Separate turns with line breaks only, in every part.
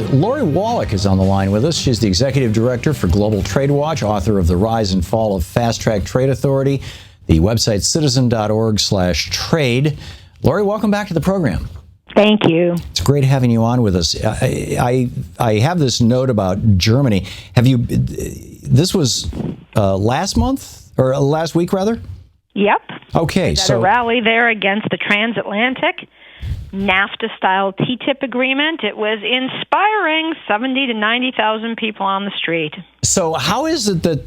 And Lori Wallach is on the line with us. She's the executive director for Global Trade Watch, author of The Rise and Fall of Fast Track Trade Authority, the website citizen.org/trade. Lori, welcome back to the program.
Thank you.
It's great having you on with us. I have this note about Germany. This was last month, or last week, rather?
Yep.
Okay,
so a rally there against the transatlantic NAFTA-style TTIP agreement. It was inspiring. 70 to 90,000 people on the street.
So how is it that?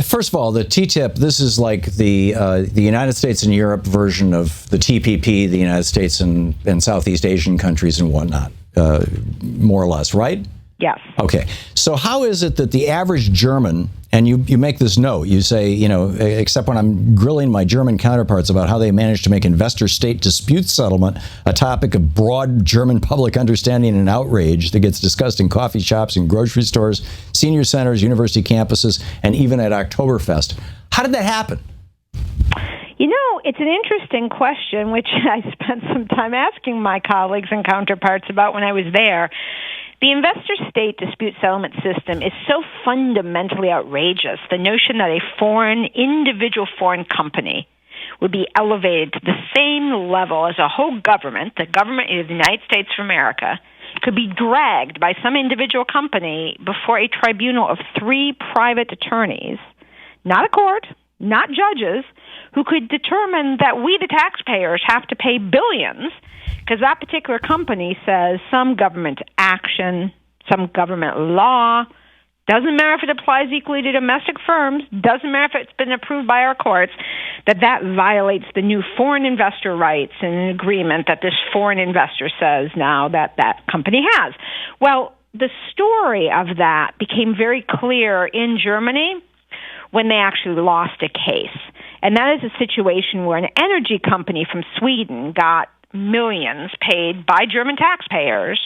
First of all, the TTIP. This is like the United States and Europe version of the TPP, the United States and Southeast Asian countries and whatnot, more or less, right?
Yes.
Okay. So how is it that the average German, and you make this note, you say, except when I'm grilling my German counterparts about how they managed to make investor-state dispute settlement a topic of broad German public understanding and outrage that gets discussed in coffee shops and grocery stores, senior centers, university campuses, and even at Oktoberfest. How did that happen?
It's an interesting question, which I spent some time asking my colleagues and counterparts about when I was there. The investor-state dispute settlement system is so fundamentally outrageous. The notion that a individual foreign company would be elevated to the same level as a whole government, the government of the United States of America, could be dragged by some individual company before a tribunal of 3 private attorneys, not a court, not judges, who could determine that we, the taxpayers, have to pay billions because that particular company says some government action, some government law, doesn't matter if it applies equally to domestic firms, doesn't matter if it's been approved by our courts, that violates the new foreign investor rights and an agreement that this foreign investor says now that company has. Well, the story of that became very clear in Germany when they actually lost a case. And that is a situation where an energy company from Sweden got millions paid by German taxpayers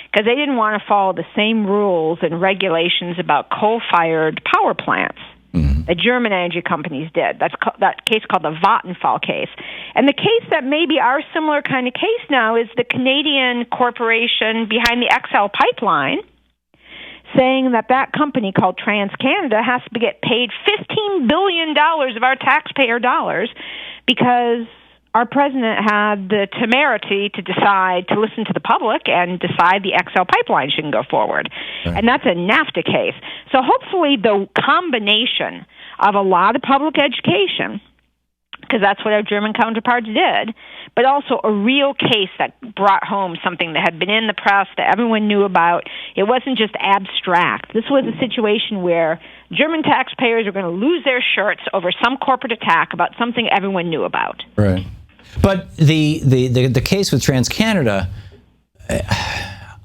because they didn't want to follow the same rules and regulations about coal-fired power plants that German energy companies did. That's that case called the Vattenfall case. And the case that may be our similar kind of case now is the Canadian corporation behind the XL pipeline, saying that company called TransCanada has to get paid $15 billion of our taxpayer dollars because our president had the temerity to decide to listen to the public and decide the XL pipeline shouldn't go forward. Right. And that's a NAFTA case. So hopefully the combination of a lot of public education, because that's what our German counterparts did, but also a real case that brought home something that had been in the press that everyone knew about. It wasn't just abstract. This was a situation where German taxpayers are going to lose their shirts over some corporate attack about something everyone knew about.
Right. But the case with TransCanada,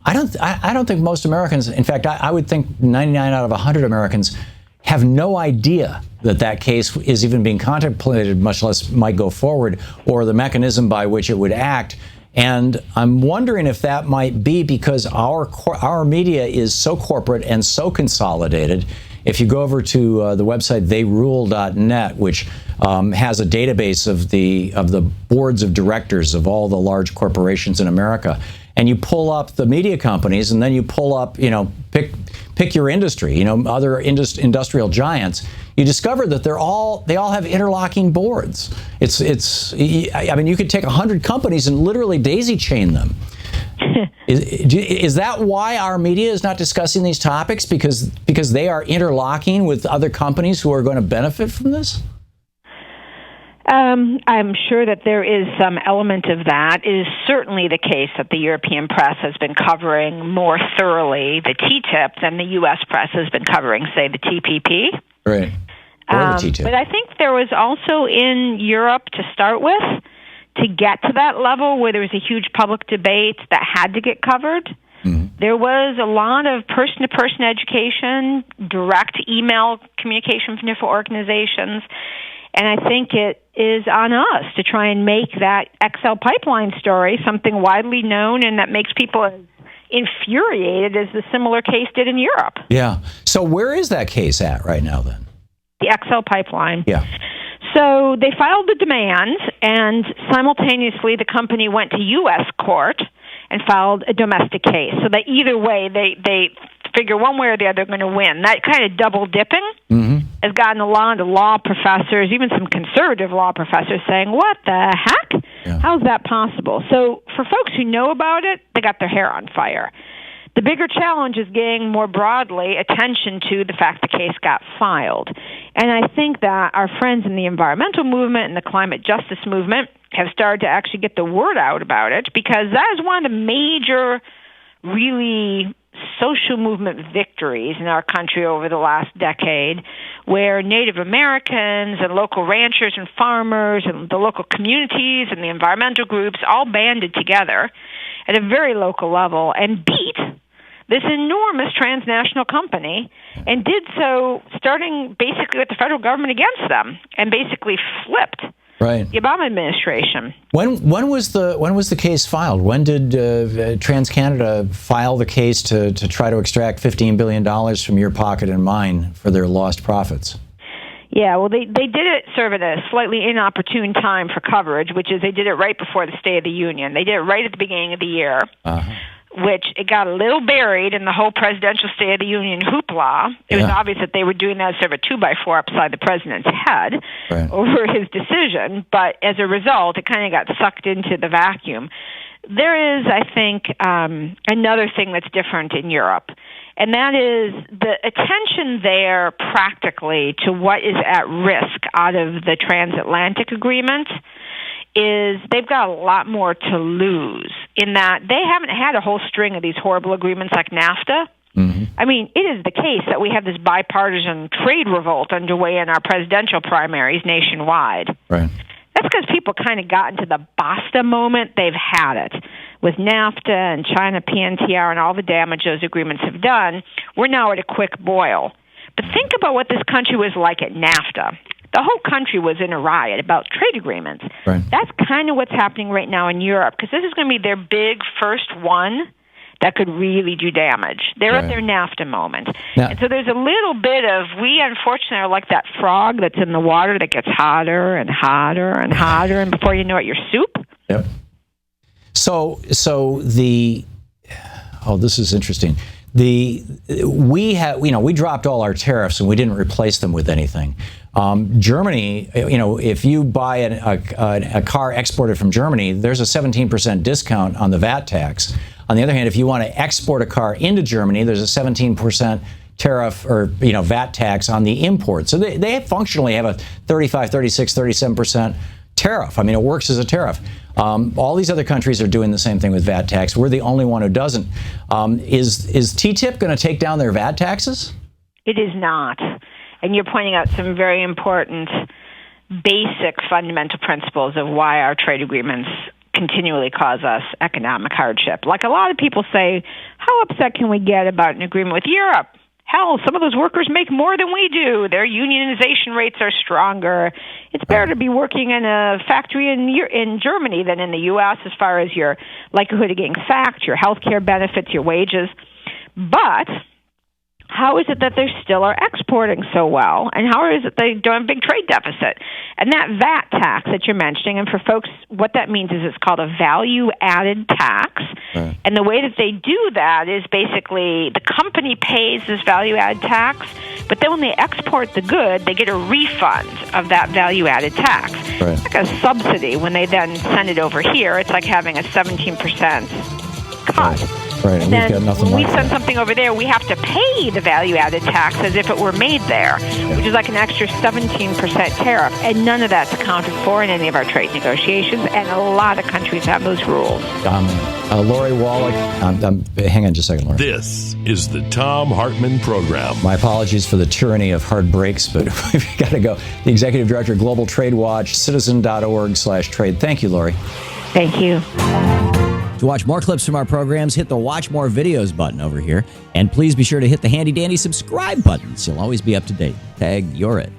I don't think most Americans, in fact, I would think 99 out of 100 Americans have no idea that case is even being contemplated, much less might go forward, or the mechanism by which it would act. And I'm wondering if that might be because our media is so corporate and so consolidated. If you go over to the website theyrule.net, which has a database of the boards of directors of all the large corporations in America, and you pull up the media companies, and then you pull up, pick your industry, other industrial giants, you discover that they all have interlocking boards. I mean, you could take 100 companies and literally daisy chain them. Is that why our media is not discussing these topics? Because they are interlocking with other companies who are going to benefit from this?
I'm sure that there is some element of that. It is certainly the case that the European press has been covering more thoroughly the TTIP than the U.S. press has been covering, say, the TPP.
Right. Or the TTIP.
But I think there was also in Europe, to start with, to get to that level where there was a huge public debate that had to get covered, there was a lot of person-to-person education, direct email communication from different organizations, and I think it is on us to try and make that XL pipeline story something widely known and that makes people as infuriated as the similar case did in Europe.
Yeah. So where is that case at right now, then?
The XL pipeline.
Yeah.
So they filed the demands, and simultaneously the company went to U.S. court and filed a domestic case. So that either way, they figure one way or the other they're going to win. That kind of double dipping has gotten a lot of law professors, even some conservative law professors, saying, what the heck? Yeah. How's that possible? So for folks who know about it, they got their hair on fire. The bigger challenge is getting more broadly attention to the fact the case got filed. And I think that our friends in the environmental movement and the climate justice movement have started to actually get the word out about it, because that is one of the major, really social movement victories in our country over the last decade, where Native Americans and local ranchers and farmers and the local communities and the environmental groups all banded together at a very local level and beat this enormous transnational company, and did so starting basically with the federal government against them, and basically flipped the Obama administration.
When was the case filed? When did TransCanada file the case to try to extract $15 billion from your pocket and mine for their lost profits?
Yeah, well, they did it sort of at a slightly inopportune time for coverage, which is they did it right before the State of the Union. They did it right at the beginning of the year. Which it got a little buried in the whole presidential State of the Union hoopla. It was obvious that they were doing that as sort of a 2x4 upside the president's head over his decision, but as a result, it kind of got sucked into the vacuum. There is, I think, another thing that's different in Europe, and that is the attention there practically to what is at risk out of the transatlantic agreement is they've got a lot more to lose, in that they haven't had a whole string of these horrible agreements like NAFTA. I mean, it is the case that we have this bipartisan trade revolt underway in our presidential primaries nationwide. That's because people kind of got into the basta moment. They've had it. With NAFTA and China PNTR and all the damage those agreements have done, we're now at a quick boil. But think about what this country was like at NAFTA. The whole country was in a riot about trade agreements. That's kind of what's happening right now in Europe, because this is going to be their big first one that could really do damage. They're at their NAFTA moment. And so there's a little bit of, we unfortunately are like that frog that's in the water that gets hotter and hotter and hotter, and before you know it, you're soup.
So this is interesting. We dropped all our tariffs and we didn't replace them with anything. Germany, if you buy a car exported from Germany, there's a 17% discount on the VAT tax. On the other hand, if you want to export a car into Germany, there's a 17% tariff or VAT tax on the import. So they functionally have a 35, 36, 37% tariff. I mean, it works as a tariff. All these other countries are doing the same thing with VAT tax. We're the only one who doesn't. Is TTIP going to take down their VAT taxes?
It is not. And you're pointing out some very important, basic, fundamental principles of why our trade agreements continually cause us economic hardship. Like a lot of people say, how upset can we get about an agreement with Europe? Hell, some of those workers make more than we do. Their unionization rates are stronger. It's better to be working in a factory in Germany than in the U.S. as far as your likelihood of getting sacked, your health care benefits, your wages. But how is it that they still are exporting so well? And how is it they don't have a big trade deficit? And that VAT tax that you're mentioning, and for folks, what that means is it's called a value-added tax. And the way that they do that is basically the company pays this value-added tax, but then when they export the good, they get a refund of that value-added tax. It's like a subsidy. When they then send it over here, it's like having a 17% cut.
And
then
we've got nothing
when we
like
send
that.
something over there, we have to pay the value-added tax as if it were made there, which is like an extra 17% tariff. And none of that's accounted for in any of our trade negotiations, and a lot of countries have those rules.
Lori Wallach, hang on just a second, Lori.
This is the Thom Hartmann Program.
My apologies for the tyranny of hard breaks, but we've got to go. The Executive Director, Global Trade Watch, citizen.org/trade. Thank you, Lori.
Thank you.
To watch more clips from our programs, hit the Watch More Videos button over here. And please be sure to hit the handy-dandy subscribe button so you'll always be up to date. Tag, you're it.